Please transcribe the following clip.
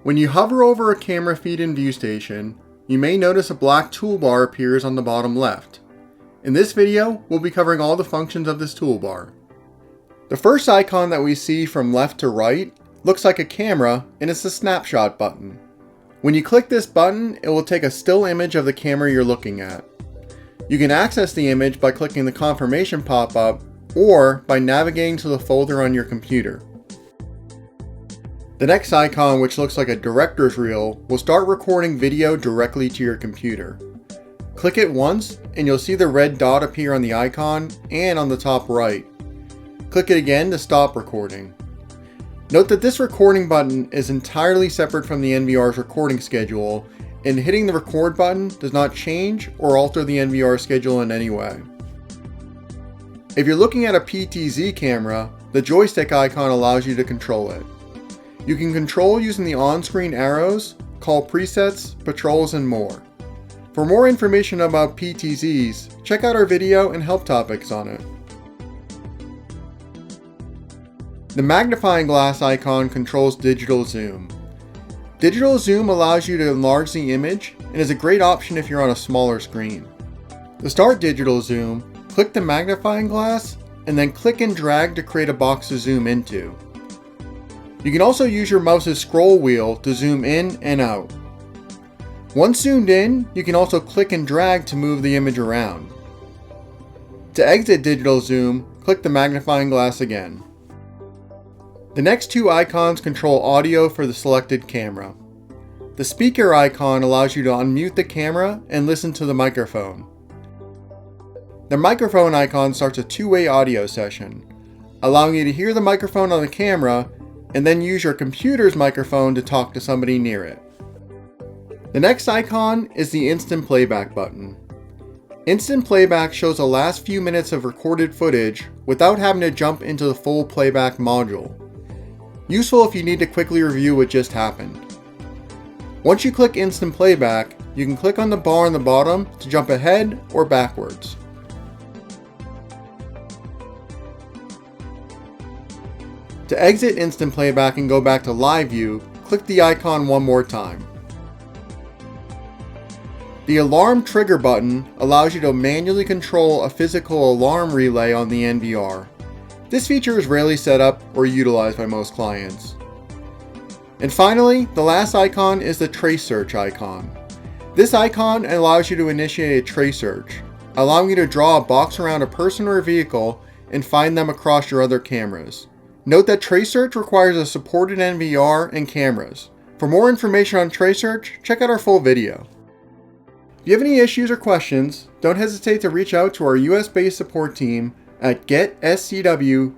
When you hover over a camera feed in Viewstation, you may notice a black toolbar appears on the bottom left. In this video, we'll be covering all the functions of this toolbar. The first icon that we see from left to right looks like a camera, and it's the Snapshot button. When you click this button, it will take a still image of the camera you're looking at. You can access the image by clicking the confirmation pop-up or by navigating to the folder on your computer. The next icon, which looks like a director's reel, will start recording video directly to your computer. Click it once and you'll see the red dot appear on the icon and on the top right. Click it again to stop recording. Note that this recording button is entirely separate from the NVR's recording schedule, and hitting the record button does not change or alter the NVR schedule in any way. If you're looking at a PTZ camera, the joystick icon allows you to control it. You can control using the on-screen arrows, call presets, patrols, and more. For more information about PTZs, check out our video and help topics on it. The magnifying glass icon controls digital zoom. Digital zoom allows you to enlarge the image and is a great option if you're on a smaller screen. To start digital zoom, click the magnifying glass and then click and drag to create a box to zoom into. You can also use your mouse's scroll wheel to zoom in and out. Once zoomed in, you can also click and drag to move the image around. To exit digital zoom, click the magnifying glass again. The next two icons control audio for the selected camera. The speaker icon allows you to unmute the camera and listen to the microphone. The microphone icon starts a two-way audio session, allowing you to hear the microphone on the camera and then use your computer's microphone to talk to somebody near it. The next icon is the Instant Playback button. Instant Playback shows the last few minutes of recorded footage without having to jump into the full playback module. Useful if you need to quickly review what just happened. Once you click Instant Playback, you can click on the bar on the bottom to jump ahead or backwards. To exit Instant Playback and go back to Live View, click the icon one more time. The Alarm Trigger button allows you to manually control a physical alarm relay on the NVR. This feature is rarely set up or utilized by most clients. And finally, the last icon is the TraceSearch icon. This icon allows you to initiate a trace search, allowing you to draw a box around a person or a vehicle and find them across your other cameras. Note that TraceSearch requires a supported NVR and cameras. For more information on TraceSearch, check out our full video. If you have any issues or questions, don't hesitate to reach out to our US-based support team at getscw.com.